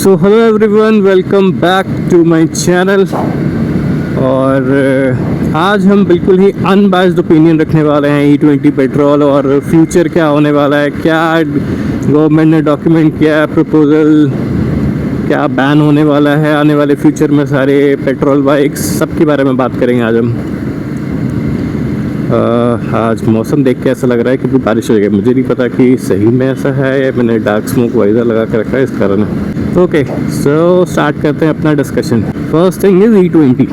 So hello everyone, welcome back to my channel. और आज हम बिल्कुल ही अनबाइस्ड ओपिनियन रखने वाले हैं E20 पेट्रोल और फ्यूचर क्या होने वाला है, क्या गवर्नमेंट ने डॉक्यूमेंट किया है, प्रपोजल क्या बैन होने वाला है आने वाले फ्यूचर में सारे पेट्रोल बाइक्स, सब के बारे में बात करेंगे आज हम। आज मौसम देख के ऐसा लग रहा है कि बारिश हो गई। मुझे नहीं पता कि सही में ऐसा है या मैंने डार्क स्मोक वाइजर लगा कर रखा है इस कारण। ओके, सो स्टार्ट करते हैं अपना discussion. First thing is E20।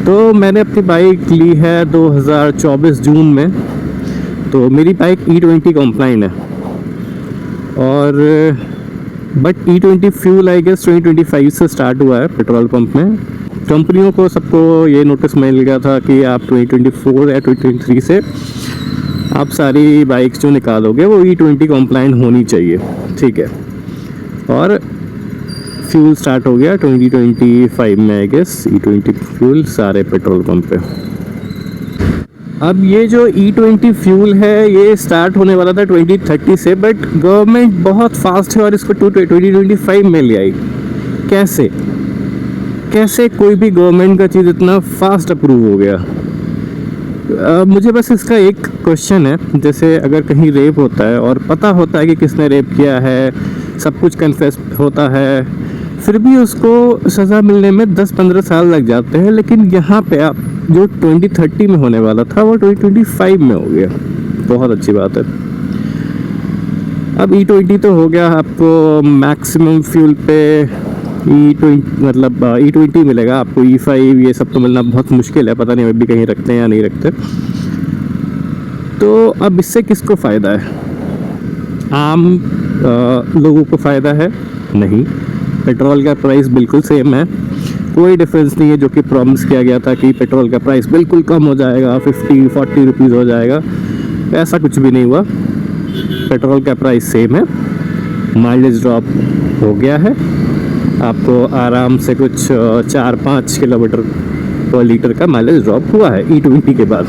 तो मैंने अपनी बाइक ली है 2024 जून में। तो मेरी बाइक E20 कंप्लाइंट है और but E20 fuel I guess 2025 से स्टार्ट हुआ है पेट्रोल पंप में। कंपनियों को सबको ये नोटिस मिल गया था कि आप 2024 या 2023 से आप सारी बाइक्स जो निकालोगे वो E20 कंप्लाइंट होनी चाहिए, ठीक है। और फ्यूल स्टार्ट हो गया 2025 में आई गेस E20 फ्यूल सारे पेट्रोल पंप पे। अब ये जो E20 फ्यूल है ये स्टार्ट होने वाला था 2030 से, बट गवर्नमेंट बहुत फास्ट है और इसको 2025 में ले आई। कैसे कोई भी गवर्नमेंट का चीज़ इतना फास्ट अप्रूव हो गया? मुझे बस इसका एक क्वेश्चन है, जैसे अगर कहीं रेप होता है और पता होता है कि किसने रेप किया है, सब कुछ कन्फेस होता है, फिर भी उसको सज़ा मिलने में 10-15 साल लग जाते हैं। लेकिन यहाँ पे आप जो 2030 में होने वाला था वो 2025 में हो गया। बहुत अच्छी बात है। अब E20 तो हो गया, आपको मैक्सिमम फ्यूल पे E20 मिलेगा आपको। E5 ये सब तो मिलना बहुत मुश्किल है, पता नहीं अभी कहीं रखते हैं या नहीं रखते। तो अब इससे किसको फ़ायदा है? आम लोगों को फ़ायदा है? नहीं। पेट्रोल का प्राइस बिल्कुल सेम है, कोई डिफरेंस नहीं है जो कि प्रॉमिस किया गया था कि पेट्रोल का प्राइस बिल्कुल कम हो जाएगा, 50-40 रुपीज़ हो जाएगा। ऐसा कुछ भी नहीं हुआ। पेट्रोल का प्राइस सेम है, माइलेज ड्रॉप हो गया है, आपको आराम से कुछ 4-5 किलोमीटर पर लीटर का माइलेज ड्रॉप हुआ है E20 के बाद।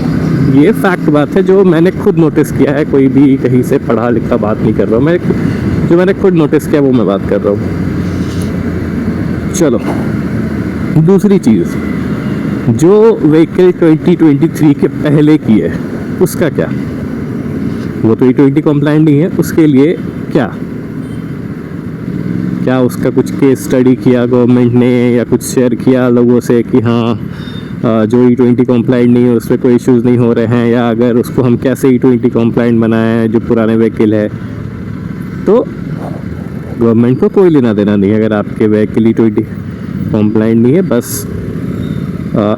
ये फैक्ट बात है जो मैंने खुद नोटिस किया है, कोई भी कहीं से पढ़ा लिखा बात नहीं कर रहा हूँ मैं, जो मैंने खुद नोटिस किया वो मैं बात कर रहा हूँ। चलो, दूसरी चीज़, जो व्हीकल 2023 के पहले की है उसका क्या? वो तो E20 कंप्लाइंट नहीं है, उसके लिए क्या उसका कुछ केस स्टडी किया गवर्नमेंट ने या कुछ शेयर किया लोगों से कि हाँ जो E20 कंप्लाइंट नहीं है उस पर कोई इश्यूज़ नहीं हो रहे हैं, या अगर उसको हम कैसे E20 कंप्लाइंट बनाएं जो पुराने व्हीकल है? तो गवर्नमेंट को कोई लेना देना नहीं है अगर आपके व्हीकल E20 कंप्लाइंट नहीं है, बस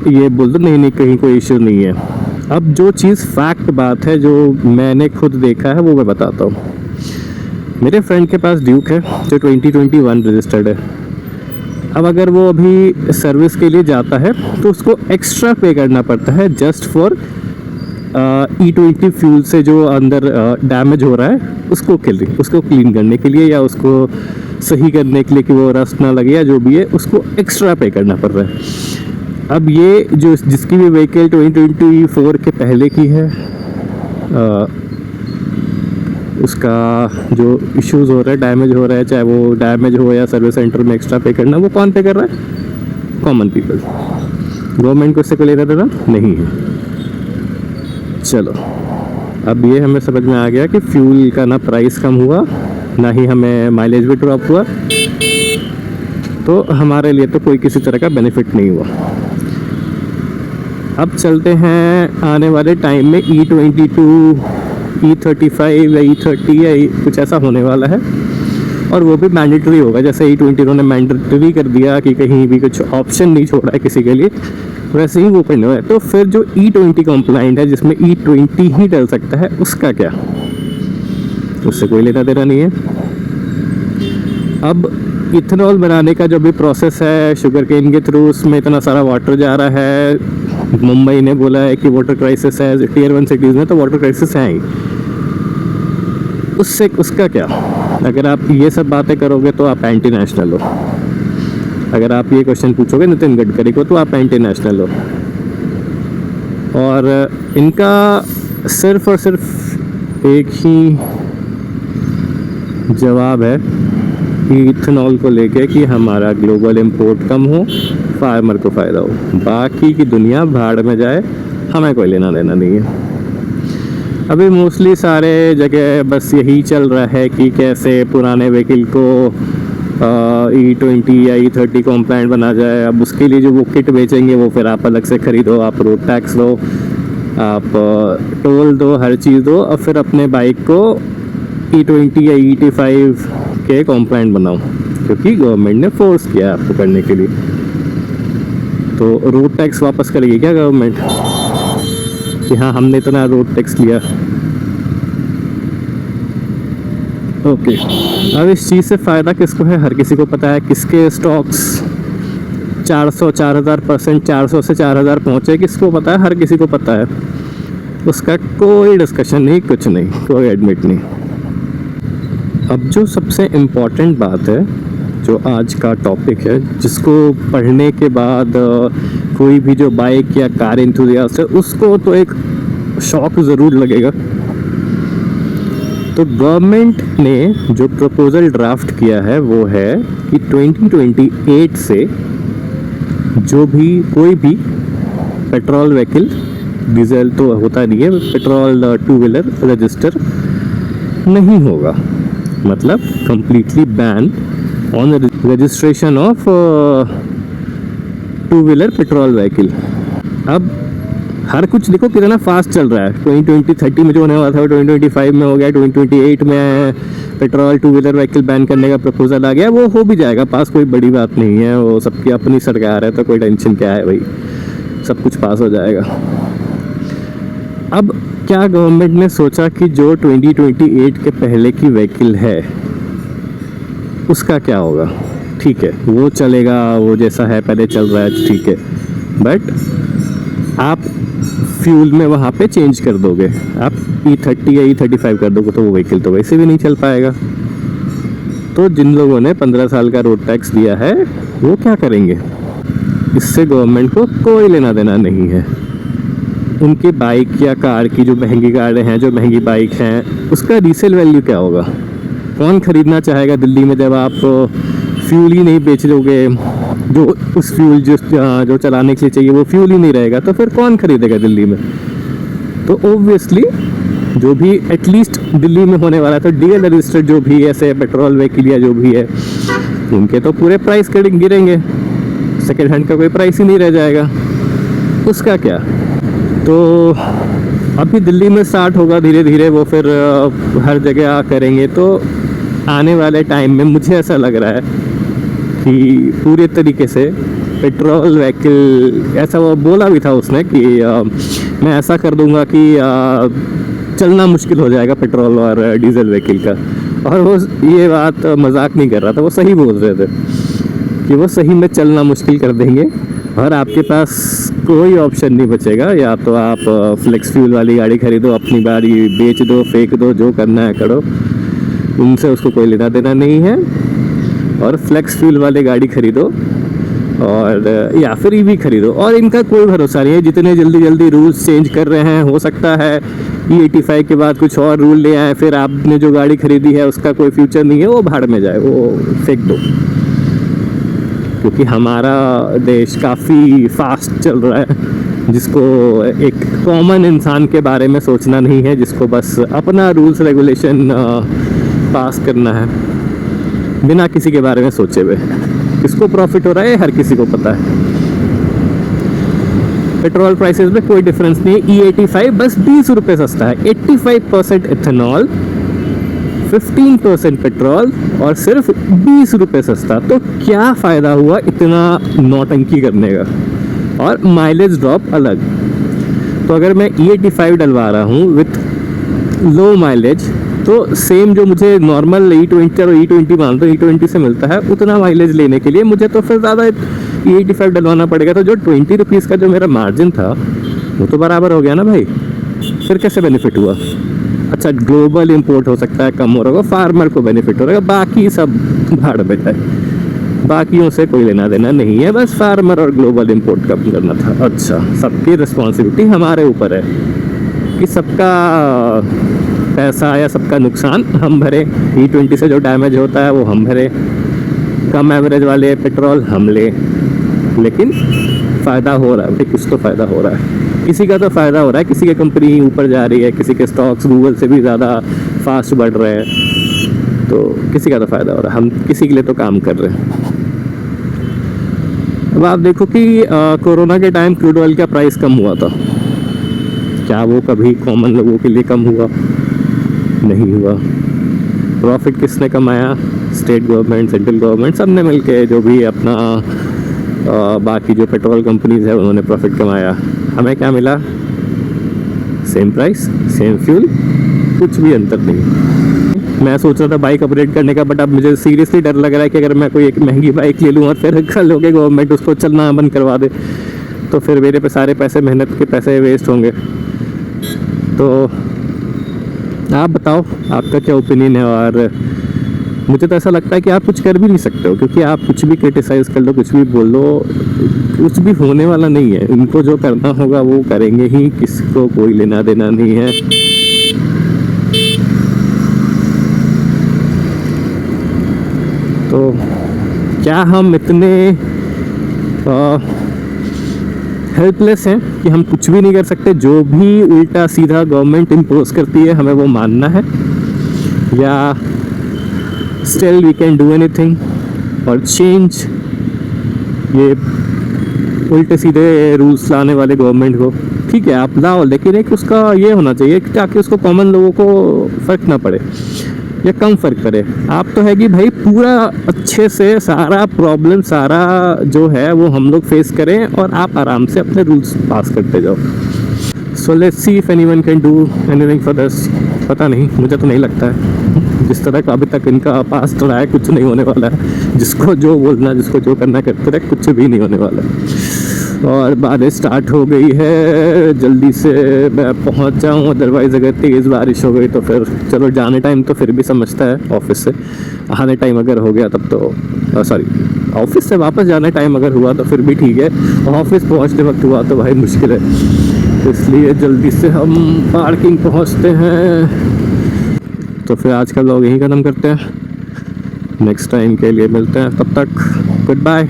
ये बोल दो नहीं कहीं कोई इश्यू नहीं है। अब जो चीज़ फैक्ट बात है जो मैंने खुद देखा है वो मैं बताता हूँ। मेरे फ्रेंड के पास ड्यूक है जो 2021 रजिस्टर्ड है। अब अगर वो अभी सर्विस के लिए जाता है तो उसको एक्स्ट्रा पे करना पड़ता है जस्ट फॉर E20 फ्यूल से जो अंदर डैमेज हो रहा है उसको क्लीन करने के लिए या उसको सही करने के लिए कि वो रस्ट ना लगे या जो भी है, उसको एक्स्ट्रा पे करना पड़ रहा है। अब ये जो जिसकी भी व्हीकल 2024 के पहले की है, उसका जो इश्यूज़ हो रहा है, डैमेज हो रहा है, चाहे वो डैमेज हो या सर्विस सेंटर में एक्स्ट्रा पे करना, वो कौन पे कर रहा है? Common people. गवर्नमेंट को इससे कोई लेना देना नहीं है। चलो, अब ये हमें समझ में आ गया कि फ्यूल का ना प्राइस कम हुआ ना ही हमें माइलेज भी ड्रॉप हुआ, तो हमारे लिए तो कोई किसी तरह का बेनिफिट नहीं हुआ। अब चलते हैं आने वाले टाइम में E22, E35 या E30 या कुछ ऐसा होने वाला है और वो भी मैंडेटरी होगा। जैसे E20 उन्होंने मैंडेटरी कर दिया कि कहीं भी कुछ ऑप्शन नहीं छोड़ा है किसी के लिए, वैसे ही वो करना है। तो फिर जो E20 कंप्लाइंट है जिसमें E20 ही डल सकता है, उसका क्या? उससे कोई लेना देना नहीं है। अब इथेनॉल बनाने का जो भी प्रोसेस है शुगर केन के थ्रू, उसमें इतना सारा वाटर जा रहा है। मुंबई ने बोला है कि वाटर क्राइसिस है, Tier 1 सिटीज़ में तो वाटर क्राइसिस है ही। उसका क्या? अगर आप ये सब बातें करोगे तो आप एंटी नेशनल हो। अगर आप ये क्वेश्चन पूछोगे नितिन गडकरी को तो आप एंटी नेशनल हो। और इनका सिर्फ और सिर्फ एक ही जवाब है इथेनॉल को लेके कि हमारा ग्लोबल इंपोर्ट कम हो, फार्मर को फ़ायदा हो, बाकी की दुनिया भाड़ में जाए, हमें कोई लेना देना नहीं है। अभी मोस्टली सारे जगह बस यही चल रहा है कि कैसे पुराने व्हीकल को E20 या E30 कॉम्प्लाइंट बना जाए। अब उसके लिए जो वो किट बेचेंगे वो फिर आप अलग से ख़रीदो, आप रोड टैक्स दो, आप टोल दो, हर चीज़ दो, और फिर अपने बाइक को E20 या E85 के कॉम्प्लाइंट बनाओ, क्योंकि गवर्नमेंट ने फोर्स किया है आपको करने के लिए। तो रोड टैक्स वापस करेगी क्या गवर्नमेंट कि हाँ हमने इतना रोड टैक्स लिया? ओके, अब इस चीज़ से फ़ायदा किसको है? हर किसी को पता है किसके स्टॉक्स 400-4000% 400 से 4000 पहुँचे, किसको पता है? हर किसी को पता है, उसका कोई डिस्कशन नहीं, कुछ नहीं, कोई एडमिट नहीं। अब जो सबसे इम्पॉर्टेंट बात है, जो आज का टॉपिक है, जिसको पढ़ने के बाद कोई भी जो बाइक या कार एंथुसियास्ट है उसको तो एक शॉक ज़रूर लगेगा। तो गवर्नमेंट ने जो प्रपोज़ल ड्राफ्ट किया है वो है कि 2028 से जो भी कोई भी पेट्रोल व्हीकल, डीजल तो होता नहीं है, पेट्रोल टू व्हीलर रजिस्टर नहीं होगा, मतलब completely ban on registration of two wheeler petrol vehicle. अब हर कुछ देखो कितना फास्ट चल रहा है। 2020-30 में जो होने वाला था 2025 में हो गया, 2028 में petrol two wheeler vehicle ban करने का प्रपोजल आ गया, वो हो भी जाएगा पास, कोई बड़ी बात नहीं है, वो सबकी अपनी सरकार है तो कोई टेंशन क्या है भाई, सब कुछ पास हो जाएगा। अब क्या गवर्नमेंट ने सोचा कि जो 2028 के पहले की व्हीकल है उसका क्या होगा? ठीक है, वो चलेगा, वो जैसा है पहले चल रहा है, ठीक है, बट आप फ्यूल में वहाँ पे चेंज कर दोगे, आप E30 या E35 कर दोगे तो वो व्हीकल तो वैसे भी नहीं चल पाएगा। तो जिन लोगों ने 15 साल का रोड टैक्स दिया है वो क्या करेंगे? इससे गवर्नमेंट को कोई लेना देना नहीं है। उनकी बाइक या कार की, जो महंगी कारें हैं, जो महंगी बाइक हैं, उसका रीसेल वैल्यू क्या होगा? कौन ख़रीदना चाहेगा दिल्ली में जब आप फ्यूल ही नहीं बेच दोगे, जो उस फ्यूल जो चलाने के लिए चाहिए वो फ्यूल ही नहीं रहेगा, तो फिर कौन खरीदेगा दिल्ली में? तो ओब्वियसली जो भी एटलीस्ट दिल्ली में होने वाला, तो DL रजिस्टर्ड जो भी ऐसे पेट्रोल व्हीकल या जो भी है, उनके तो पूरे प्राइस गिरेंगे, सेकेंड हैंड का कोई प्राइस ही नहीं रह जाएगा, उसका क्या? तो अभी दिल्ली में स्टार्ट होगा धीरे धीरे, वो फिर हर जगह करेंगे। तो आने वाले टाइम में मुझे ऐसा लग रहा है कि पूरे तरीके से पेट्रोल व्हीकल, ऐसा वो बोला भी था उसने कि मैं ऐसा कर दूंगा कि चलना मुश्किल हो जाएगा पेट्रोल और डीजल व्हीकल का। और वो ये बात मजाक नहीं कर रहा था, वो सही बोल रहे थे कि वो सही में चलना मुश्किल कर देंगे और आपके पास कोई ऑप्शन नहीं बचेगा। या तो आप फ्लेक्स फ्यूल वाली गाड़ी खरीदो, अपनी गाड़ी बेच दो, फेंक दो, जो करना है करो, उनसे उसको कोई लेना देना नहीं है, और फ्लेक्स फ्यूल वाली गाड़ी खरीदो और या फिर EV खरीदो। और इनका कोई भरोसा नहीं है, जितने जल्दी रूल्स चेंज कर रहे हैं, हो सकता है E85 के बाद कुछ और रूल ले आए, फिर आपने जो गाड़ी खरीदी है उसका कोई फ्यूचर नहीं है, वो भाड़ में जाए, वो फेंक दो। क्योंकि हमारा देश काफ़ी फास्ट चल रहा है, जिसको एक कॉमन इंसान के बारे में सोचना नहीं है, जिसको बस अपना रूल्स रेगुलेशन पास करना है बिना किसी के बारे में सोचे हुए। किसको प्रॉफिट हो रहा है हर किसी को पता है। पेट्रोल प्राइसेस में कोई डिफरेंस नहीं है, E85 बस 20 रुपये सस्ता है, 85% इथेनॉल, 15% पेट्रोल और सिर्फ 20 रुपये सस्ता। तो क्या फ़ायदा हुआ इतना नौटंकी करने का? और माइलेज ड्रॉप अलग। तो अगर मैं E85 डलवा रहा हूँ विथ लो माइलेज, तो सेम जो मुझे नॉर्मल E20 और E20 मान दो E20 से मिलता है, उतना माइलेज लेने के लिए मुझे तो फिर ज़्यादा E85 डलवाना पड़ेगा। तो जो 20 रुपीज़ का जो मेरा मार्जिन था वो तो बराबर हो गया ना भाई, फिर कैसे बेनिफिट हुआ? अच्छा, ग्लोबल इंपोर्ट हो सकता है कम हो रहा होगा, फार्मर को बेनिफिट हो रहा है, बाकी सब भाड़ में जाए, बाकियों से कोई लेना देना नहीं है, बस फार्मर और ग्लोबल इंपोर्ट कम करना था। अच्छा, सबकी रिस्पॉन्सिबिलिटी हमारे ऊपर है, कि सबका पैसा या सबका नुकसान हम भरे, E20 से जो डैमेज होता है वो हम भरे, कम एवरेज वाले पेट्रोल हम ले, लेकिन फ़ायदा हो रहा है भाई, किसको फ़ायदा हो रहा है? किसी का तो फ़ायदा हो रहा है, किसी की कंपनी ऊपर जा रही है, किसी के स्टॉक्स गूगल से भी ज़्यादा फास्ट बढ़ रहे हैं, तो किसी का तो फ़ायदा हो रहा है, हम किसी के लिए तो काम कर रहे हैं। अब आप देखो कि कोरोना के टाइम क्रूड ऑयल का प्राइस कम हुआ था, क्या वो कभी कॉमन लोगों के लिए कम हुआ? नहीं हुआ। प्रॉफिट किसने कमाया? स्टेट गवर्नमेंट, सेंट्रल गवर्नमेंट, सब ने मिलके, जो भी अपना बाकी जो पेट्रोल कंपनीज है उन्होंने प्रॉफिट कमाया। हमें क्या मिला? सेम प्राइस, सेम फ्यूल, कुछ भी अंतर नहीं। मैं सोच रहा था बाइक अपग्रेड करने का, बट अब मुझे सीरियसली डर लग रहा है कि अगर मैं कोई एक महंगी बाइक ले लूँ और फिर कल हो के गवर्नमेंट उसको चलना बंद करवा दे, तो फिर मेरे पे सारे पैसे, मेहनत के पैसे वेस्ट होंगे। तो आप बताओ आपका क्या ओपिनियन है। और मुझे तो ऐसा लगता है कि आप कुछ कर भी नहीं सकते हो, क्योंकि आप कुछ भी क्रिटिसाइज़ कर लो, कुछ भी बोल लो, कुछ भी होने वाला नहीं है। उनको जो करना होगा वो करेंगे ही, किसको कोई लेना देना नहीं है। तो क्या हम इतने हेल्पलेस हैं कि हम कुछ भी नहीं कर सकते? जो भी उल्टा सीधा गवर्नमेंट इम्पोज करती है हमें वो मानना है, या still we can do anything और चेंज ये उल्टे सीधे रूल्स लाने वाले गवर्नमेंट को? ठीक है, आप लाओ, लेकिन एक उसका ये होना चाहिए कि ताकि उसको कॉमन लोगों को फ़र्क ना पड़े या कम फ़र्क पड़े। आप तो है कि भाई पूरा अच्छे से सारा प्रॉब्लम, सारा जो है वो हम लोग फेस करें और आप आराम से अपने रूल्स पास करते जाओ। So let's see if anyone can do anything for this. पता नहीं, मुझे तो नहीं लगता है। जिस तरह का अभी तक इनका पास्ट रहा है, कुछ नहीं होने वाला है। जिसको जो बोलना, जिसको जो करना करते रहे, कुछ भी नहीं होने वाला है। और बारिश स्टार्ट हो गई है, जल्दी से मैं पहुंच जाऊं, अदरवाइज़ अगर तेज़ बारिश हो गई तो फिर चलो, जाने टाइम तो फिर भी समझता है ऑफिस से, आने टाइम अगर हो गया तब तो सॉरी, ऑफिस से वापस जाने टाइम अगर हुआ तो फिर भी ठीक है, ऑफिस पहुंचते वक्त हुआ तो भाई मुश्किल है। इसलिए जल्दी से हम पार्किंग पहुंचते हैं। तो फिर आज का व्लॉग यहीं ख़त्म करते हैं, नेक्स्ट टाइम के लिए मिलते हैं, तब तक गुड बाय।